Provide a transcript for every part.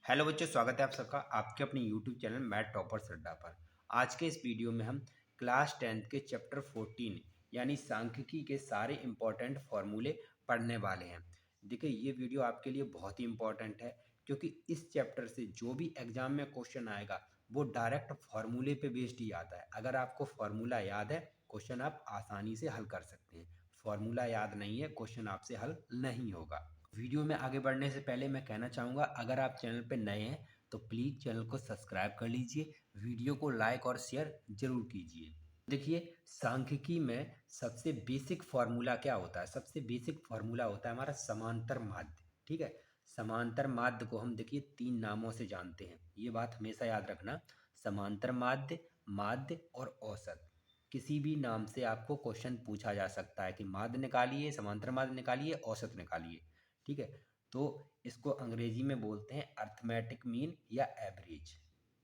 Hello बच्चों, स्वागत है आप सबका आपके अपने यूट्यूब चैनल मैथ टॉपर्स अड्डा पर। आज के इस वीडियो में हम क्लास 10th के चैप्टर 14 यानी सांख्यिकी के सारे इंपॉर्टेंट फॉर्मूले पढ़ने वाले हैं। देखिए, ये वीडियो आपके लिए बहुत ही इंपॉर्टेंट है क्योंकि इस चैप्टर से जो भी एग्जाम में क्वेश्चन आएगा वो डायरेक्ट फार्मूले पे बेस्ड ही आता है। अगर आपको फार्मूला याद है, क्वेश्चन आप आसानी से हल कर सकते हैं। फार्मूला याद नहीं है, क्वेश्चन आपसे हल नहीं होगा। वीडियो में आगे बढ़ने से पहले मैं कहना चाहूँगा, अगर आप चैनल पर नए हैं तो प्लीज़ चैनल को सब्सक्राइब कर लीजिए, वीडियो को लाइक और शेयर जरूर कीजिए। देखिए, सांख्यिकी में सबसे बेसिक फार्मूला क्या होता है? सबसे बेसिक फार्मूला होता है हमारा समांतर माध्य। ठीक है, समांतर माध्य को हम देखिए तीन नामों से जानते हैं, ये बात हमेशा याद रखना। समांतर माध्य, माध्य और औसत। किसी भी नाम से आपको क्वेश्चन पूछा जा सकता है कि माध्य निकालिए, समांतर माध्य निकालिए, औसत निकालिए। ठीक है, तो इसको अंग्रेजी में बोलते हैं अर्थमेटिक मीन या एवरेज।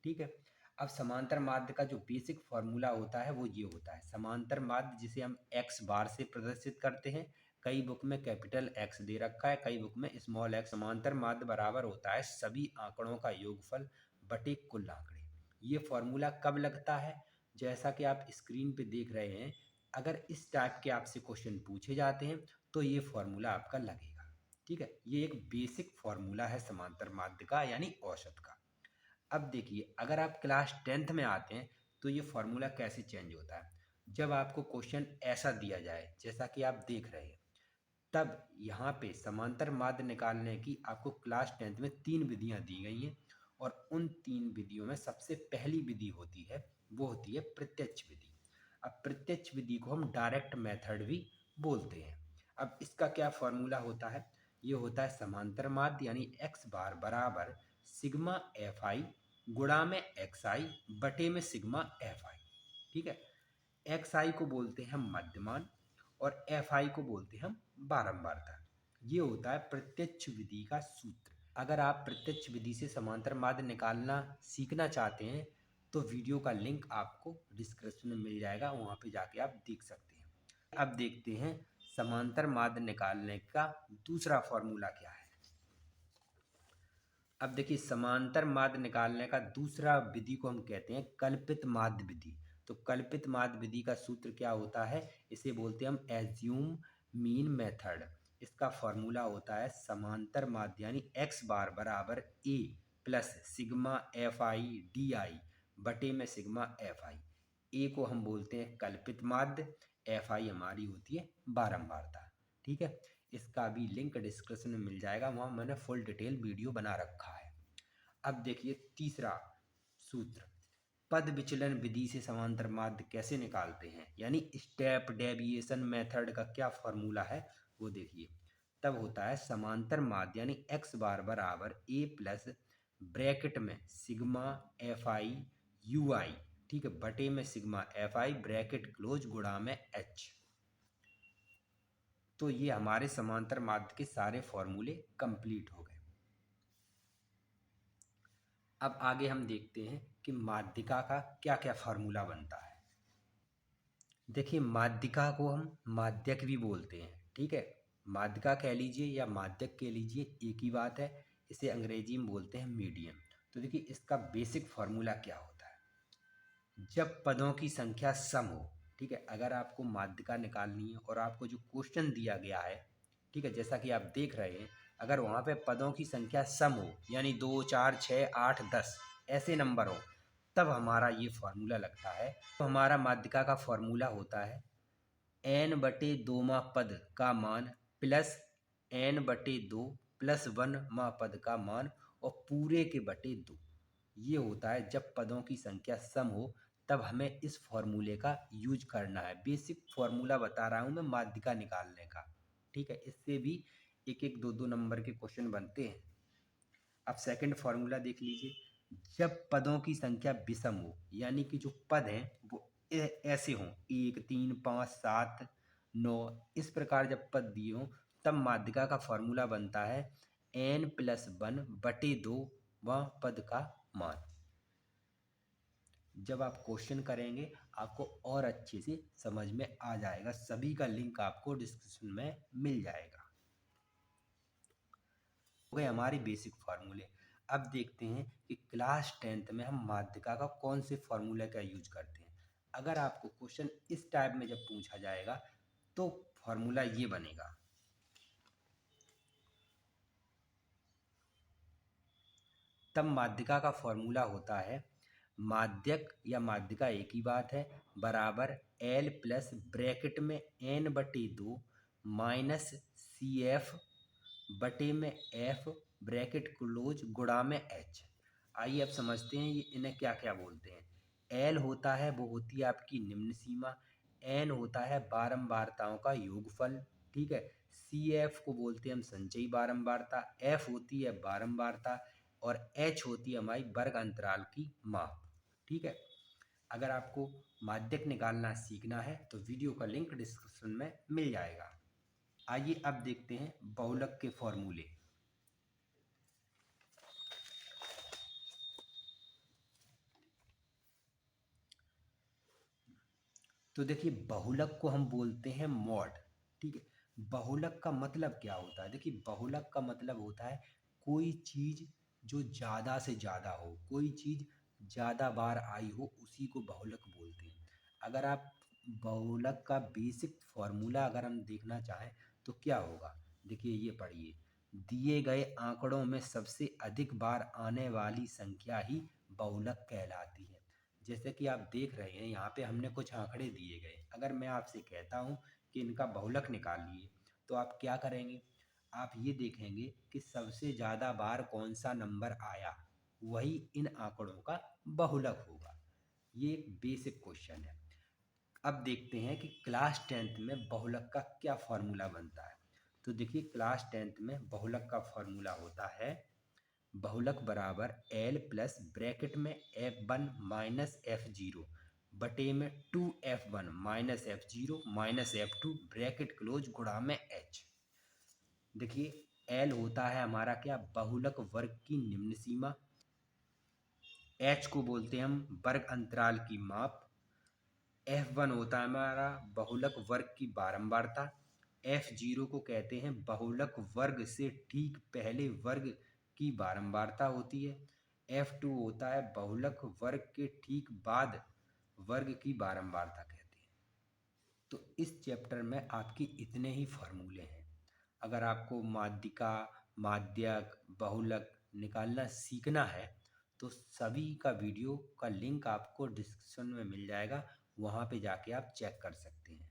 ठीक है, अब समांतर माध्य का जो बेसिक फार्मूला होता है वो ये होता है। समांतर माध्य जिसे हम एक्स बार से प्रदर्शित करते हैं, कई बुक में कैपिटल एक्स दे रखा है, कई बुक में स्मॉल एक्स। समांतर माध्य बराबर होता है सभी आंकड़ों का योगफल बटे कुल आंकड़े। ये फार्मूला कब लगता है? जैसा कि आप स्क्रीन पे देख रहे हैं, अगर इस टाइप के आपसे क्वेश्चन पूछे जाते हैं तो ये फार्मूला आपका लगेगा। ठीक है, ये एक बेसिक फार्मूला है समांतर माध्य का यानी औसत का। अब देखिए, अगर आप क्लास 10th में आते हैं तो ये फार्मूला कैसे चेंज होता है। जब आपको क्वेश्चन ऐसा दिया जाए जैसा कि आप देख रहे हैं, तब यहाँ पे समांतर माध्य निकालने की आपको क्लास 10th में तीन विधियाँ दी गई हैं और उन तीन विधियों में सबसे पहली विधि होती है वो होती है प्रत्यक्ष विधि। अब प्रत्यक्ष विधि को हम डायरेक्ट मेथड भी बोलते हैं। अब इसका क्या फॉर्मूला होता है? ये होता है समांतर माध्य यानी एक्स बार बराबर सिग्मा एफ आई गुणा में एक्स आई बटे में सिग्मा एफ आई। ठीक है, एक्स आई को बोलते हैं मध्यमान और एफ आई को बोलते हैं हम बारंबारता। ये होता है प्रत्यक्ष विधि का सूत्र। अगर आप प्रत्यक्ष विधि से समांतर माध्य निकालना सीखना चाहते हैं तो वीडियो का लिंक आपको डिस्क्रिप्शन में मिल जाएगा, वहाँ पे जाके आप देख सकते हैं। अब देखते हैं समांतर माध्य निकालने का दूसरा फॉर्मूला क्या है। अब देखिए, समांतर माध्य निकालने का दूसरा विधि को हम कहते हैं कल्पित माध्य विधि। तो कल्पित माध्य विधि का सूत्र क्या होता है? इसे बोलते हैं हम एज्यूम मीन मेथड। इसका फॉर्मूला होता है समांतर माध्य यानी एक्स बार बराबर a plus sigma f i d i बटे में सिग्मा एफ आई। ए को हम बोलते हैं कल्पित माध्य, एफ आई हमारी होती है बारंबारता। ठीक है, इसका भी लिंक डिस्क्रिप्शन में मिल जाएगा, वहाँ मैंने फुल डिटेल वीडियो बना रखा है। अब देखिए तीसरा सूत्र, पद विचलन विधि से समांतर माध्य कैसे निकालते हैं यानी स्टेप डेविएशन मेथड का क्या फॉर्मूला है वो देखिए। तब होता है समांतर माध्य यानी एक्स बार बराबर ए प्लस ब्रैकेट में सिग्मा एफ आई यू आई, ठीक है, बटे में सिग्मा एफ आई ब्रैकेट क्लोज गुणा में एच। तो ये हमारे समांतर माध्य के सारे फॉर्मूले कंप्लीट हो गए। अब आगे हम देखते हैं कि माध्यिका का क्या क्या फार्मूला बनता है। देखिए, माध्यिका को हम माध्यक भी बोलते हैं। ठीक है, माध्यिका कह लीजिए या माध्यक कह लीजिए, एक ही बात है। इसे अंग्रेजी में बोलते हैं मीडियम। तो देखिए, इसका बेसिक फार्मूला क्या होता है? जब पदों की संख्या सम हो, ठीक है, अगर आपको माध्यिका निकालनी है और आपको जो क्वेश्चन दिया गया है, ठीक है, जैसा कि आप देख रहे हैं, अगर वहाँ पे पदों की संख्या सम हो यानी 2 4 6 8 10 ऐसे नंबर हो, तब हमारा ये फार्मूला लगता है। तो हमारा माध्यिका का फार्मूला होता है n बटे 2 मा पद का मान प्लस n बटे 2 प्लस 1 मा पद का मान और पूरे के बटे 2। ये होता है जब पदों की संख्या सम हो, तब हमें इस फॉर्मूले का यूज करना है। बेसिक फॉर्मूला बता रहा हूँ मैं माध्यिका निकालने का। ठीक है, इससे भी एक एक दो दो नंबर के क्वेश्चन बनते हैं। अब सेकंड फार्मूला देख लीजिए, जब पदों की संख्या विषम हो यानी कि जो पद हैं वो ऐसे हों 1 3 5 7 9, इस प्रकार जब पद दिए हों, तब माध्यिका का फार्मूला बनता है n प्लस 1 बटे 2 वह पद का मान। जब आप क्वेश्चन करेंगे आपको और अच्छे से समझ में आ जाएगा। सभी का लिंक आपको डिस्क्रिप्शन में मिल जाएगा। हो गए हमारे बेसिक फार्मूले। अब देखते हैं कि क्लास 10th में हम माध्यिका का कौन से फॉर्मूला का यूज करते हैं। अगर आपको क्वेश्चन इस टाइप में जब पूछा जाएगा तो फॉर्मूला ये बनेगा। तब माध्यिका का फॉर्मूला होता है माध्यक या माध्यिका एक ही बात है बराबर L प्लस ब्रैकेट में N/2 माइनस CF बटे में F ब्रैकेट क्लोज गुणा में H। आइए अब समझते हैं ये इन्हें क्या क्या बोलते हैं। L होता है वो होती है आपकी निम्न सीमा, N होता है बारंबारताओं का योगफल, ठीक है। CF को बोलते हैं हम संचयी बारंबारता, F होती है बारंबारता और H होती है हमारी वर्ग अंतराल की माप, ठीक है। अगर आपको माध्यक निकालना सीखना है तो वीडियो का लिंक डिस्क्रिप्शन में मिल जाएगा। आइए अब देखते हैं बहुलक के फॉर्मूले। तो देखिए बहुलक को हम बोलते हैं मॉड, ठीक है। बहुलक का मतलब क्या होता है? देखिए बहुलक का मतलब होता है कोई चीज़ जो ज़्यादा से ज़्यादा हो, कोई चीज़ ज़्यादा बार आई हो, उसी को बहुलक बोलते हैं। अगर आप बहुलक का बेसिक फॉर्मूला अगर हम देखना चाहें तो क्या होगा, देखिए ये पढ़िए। दिए गए आंकड़ों में सबसे अधिक बार आने वाली संख्या ही बहुलक कहलाती है। जैसे कि आप देख रहे हैं यहाँ पे हमने कुछ आंकड़े दिए गए, अगर मैं आपसे कहता हूँ कि इनका बहुलक निकालिए तो आप क्या करेंगे? आप ये देखेंगे कि सबसे ज़्यादा बार कौन सा नंबर आया, वही इन आंकड़ों का बहुलक होगा। ये एक बेसिक क्वेश्चन है। अब देखते हैं कि क्लास 10th में बहुलक का क्या फॉर्मूला बनता है। तो देखिए क्लास 10th में बहुलक का फॉर्मूला होता है बहुलक बराबर L प्लस ब्रैकेट में F1 माइनस F0 बटे में 2F1 minus F0 minus F2 bracket close गुणा में H। देखिए L होता है हमारा क्या, बहुलक वर्ग की निम्न सीमा, H को बोलते हैं हम वर्ग अंतराल की माप, F1 होता है हमारा बहुलक वर्ग की बारंबारता, F0 को कहते हैं बहुलक वर्ग से ठीक पहले वर्ग की बारंबारता होती है, F2 होता है बहुलक वर्ग के ठीक बाद वर्ग की बारंबारता कहते हैं। तो इस चैप्टर में आपके इतने ही फॉर्मूले हैं। अगर आपको माध्यिका, माध्यक, बहुलक निकालना सीखना है तो सभी का वीडियो का लिंक आपको डिस्क्रिप्शन में मिल जाएगा, वहाँ पे जाके आप चेक कर सकते हैं।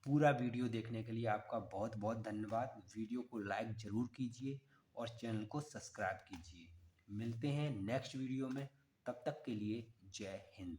पूरा वीडियो देखने के लिए आपका बहुत बहुत धन्यवाद। वीडियो को लाइक ज़रूर कीजिए और चैनल को सब्सक्राइब कीजिए। मिलते हैं नेक्स्ट वीडियो में, तब तक के लिए जय हिंद।